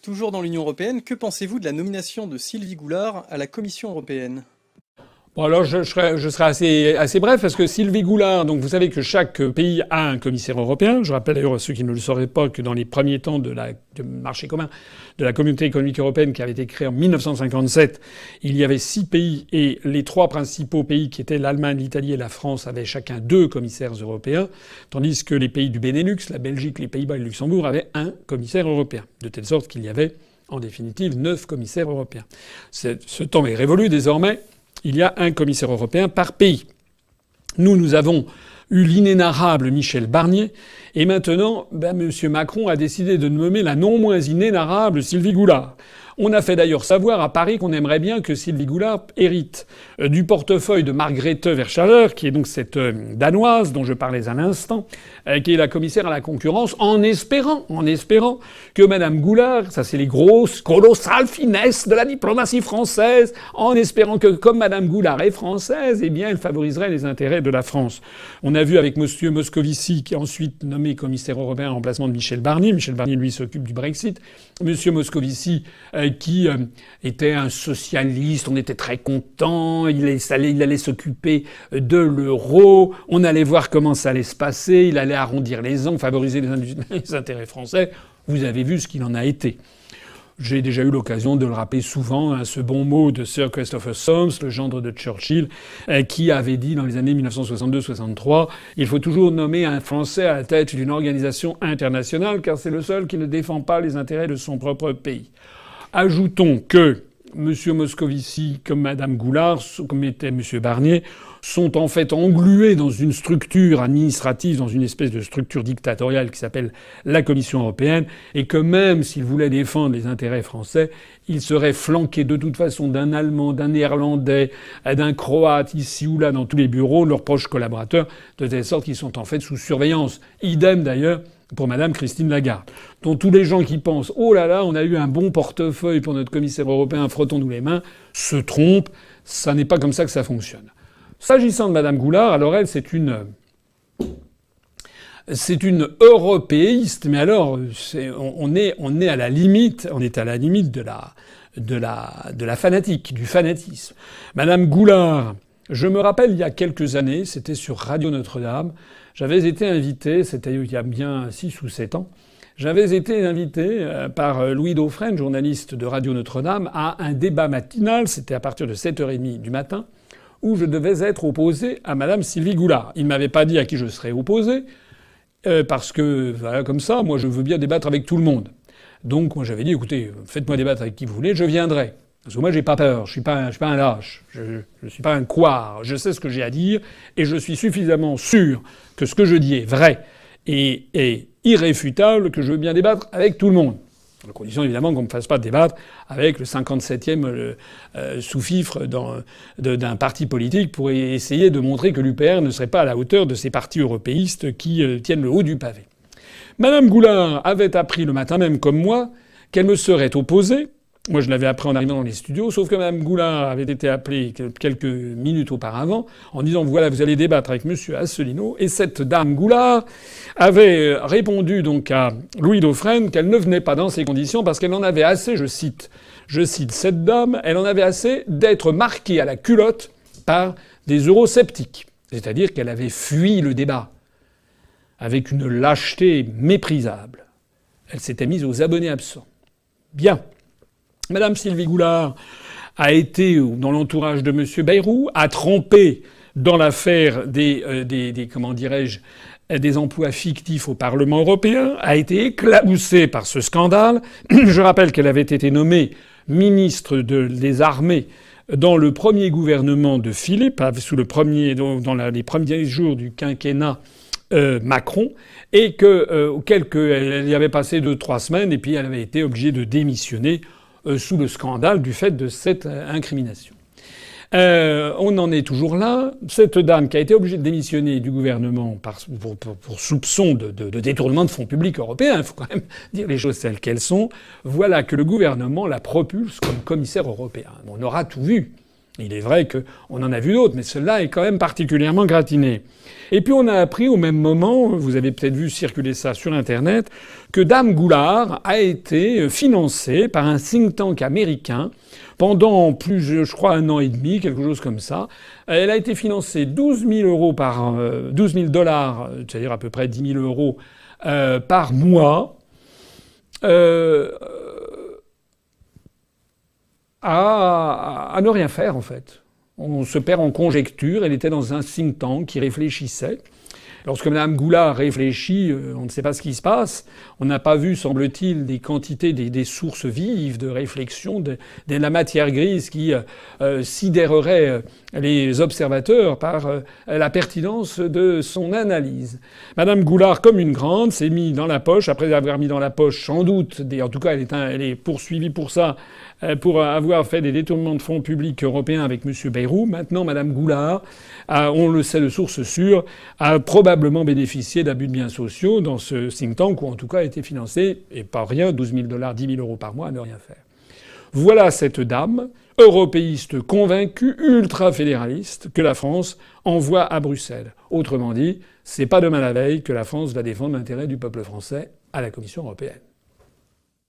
Toujours dans l'Union européenne, que pensez-vous de la nomination de Sylvie Goulard à la Commission européenne? Bon, alors je serai assez bref parce que Sylvie Goulard, donc vous savez que chaque pays a un commissaire européen. Je rappelle d'ailleurs à ceux qui ne le sauraient pas que dans les premiers temps du marché commun de la Communauté économique européenne qui avait été créée en 1957, il y avait 6 pays et les 3 principaux pays qui étaient l'Allemagne, l'Italie et la France avaient chacun 2 commissaires européens, tandis que les pays du Benelux, la Belgique, les Pays-Bas et le Luxembourg avaient un commissaire européen. De telle sorte qu'il y avait en définitive 9 commissaires européens. Ce temps est révolu désormais. Il y a un commissaire européen par pays. Nous avons eu l'inénarrable Michel Barnier. Et maintenant, M. Macron a décidé de nommer la non moins inénarrable Sylvie Goulard. On a fait d'ailleurs savoir à Paris qu'on aimerait bien que Sylvie Goulard hérite du portefeuille de Margrethe Vestager, qui est donc cette Danoise dont je parlais à l'instant, qui est la commissaire à la concurrence, en espérant que Madame Goulard, ça c'est les grosses, colossales finesses de la diplomatie française, en espérant que comme Madame Goulard est française, eh bien elle favoriserait les intérêts de la France. On a vu avec Monsieur Moscovici, qui est ensuite nommé commissaire européen en remplacement de Michel Barnier. Michel Barnier, lui, s'occupe du Brexit. Monsieur Moscovici, qui était un socialiste, on était très contents, il allait s'occuper de l'euro, on allait voir comment ça allait se passer, il allait arrondir les angles, favoriser les intérêts français. Vous avez vu ce qu'il en a été. J'ai déjà eu l'occasion de le rappeler souvent, ce bon mot de Sir Christopher Soames, le gendre de Churchill, qui avait dit dans les années 1962-63 « Il faut toujours nommer un Français à la tête d'une organisation internationale, car c'est le seul qui ne défend pas les intérêts de son propre pays. » Ajoutons que M. Moscovici, comme Mme Goulard, comme était M. Barnier, sont en fait englués dans une structure administrative, dans une espèce de structure dictatoriale qui s'appelle la Commission européenne, et que même s'ils voulaient défendre les intérêts français, ils seraient flanqués de toute façon d'un Allemand, d'un Néerlandais, d'un Croate, ici ou là, dans tous les bureaux, leurs proches collaborateurs, de telle sorte qu'ils sont en fait sous surveillance. Idem d'ailleurs pour Madame Christine Lagarde, dont tous les gens qui pensent « Oh là là, on a eu un bon portefeuille pour notre commissaire européen, frottons-nous les mains », se trompent. Ça n'est pas comme ça que ça fonctionne. S'agissant de Madame Goulard, alors elle, c'est une européiste, mais alors on est à la limite de la fanatique, du fanatisme. Madame Goulard, je me rappelle il y a quelques années, c'était sur Radio Notre-Dame, j'avais été invité, c'était il y a bien 6 ou 7 ans, j'avais été invité par Louis Dauphren, journaliste de Radio Notre-Dame, à un débat matinal, c'était à partir de 7h30 du matin, où je devais être opposé à Madame Sylvie Goulard. Il ne m'avait pas dit à qui je serais opposé, parce que, voilà, comme ça, moi je veux bien débattre avec tout le monde. Donc moi j'avais dit, écoutez, faites-moi débattre avec qui vous voulez, je viendrai. Parce que moi j'ai pas peur, je suis pas un lâche, je suis pas un couard, je sais ce que j'ai à dire, et je suis suffisamment sûr que ce que je dis est vrai et irréfutable que je veux bien débattre avec tout le monde. À condition évidemment qu'on ne me fasse pas débattre avec le 57e sous-fifre d'un parti politique pour essayer de montrer que l'UPR ne serait pas à la hauteur de ces partis européistes qui tiennent le haut du pavé. Madame Goulard avait appris le matin même, comme moi, qu'elle me serait opposée. Moi, je l'avais appris en arrivant dans les studios, sauf que Mme Goulard avait été appelée quelques minutes auparavant en disant « Voilà, vous allez débattre avec M. Asselineau ». Et cette dame Goulard avait répondu donc à Louis Dauphren qu'elle ne venait pas dans ces conditions parce qu'elle en avait assez, je cite cette dame, elle en avait assez d'être marquée à la culotte par des eurosceptiques. C'est-à-dire qu'elle avait fui le débat avec une lâcheté méprisable. Elle s'était mise aux abonnés absents. Bien. Madame Sylvie Goulard a été dans l'entourage de M. Bayrou, a trempé dans l'affaire des comment dirais-je, des emplois fictifs au Parlement européen, a été éclaboussée par ce scandale. Je rappelle qu'elle avait été nommée ministre des Armées dans le premier gouvernement de Philippe, dans les premiers jours du quinquennat Macron, et elle y avait passé 2-3 semaines, et puis elle avait été obligée de démissionner sous le scandale du fait de cette incrimination. On en est toujours là. Cette dame qui a été obligée de démissionner du gouvernement pour soupçon de détournement de fonds publics européens, il faut quand même dire les choses telles qu'elles sont, voilà que le gouvernement la propulse comme commissaire européen. On aura tout vu. Il est vrai qu'on en a vu d'autres, mais celui-là est quand même particulièrement gratiné. Et puis on a appris au même moment, vous avez peut-être vu circuler ça sur Internet, que Dame Goulard a été financée par un think tank américain pendant plus, je crois, 1 an et demi, quelque chose comme ça. Elle a été financée 12 000 $, c'est-à-dire à peu près 10 000 euros par mois, à ne rien faire, en fait. On se perd en conjecture. Elle était dans un think tank qui réfléchissait. Lorsque Mme Goulard réfléchit, on ne sait pas ce qui se passe. On n'a pas vu, semble-t-il, des quantités, des sources vives de réflexion, de la matière grise qui sidérerait les observateurs par la pertinence de son analyse. Mme Goulard, comme une grande, s'est mis dans la poche, après avoir mis dans la poche sans doute, en tout cas elle est poursuivie pour ça, pour avoir fait des détournements de fonds publics européens avec M. Bayrou. Maintenant, Mme Goulard, on le sait de sources sûres, a probablement bénéficié d'abus de biens sociaux dans ce think tank, ou en tout cas a été financé, et pas rien, 12 000 $, 10 000 euros par mois à ne rien faire. Voilà cette dame, européiste convaincue, ultra-fédéraliste, que la France envoie à Bruxelles. Autrement dit, c'est pas demain la veille que la France va défendre l'intérêt du peuple français à la Commission européenne.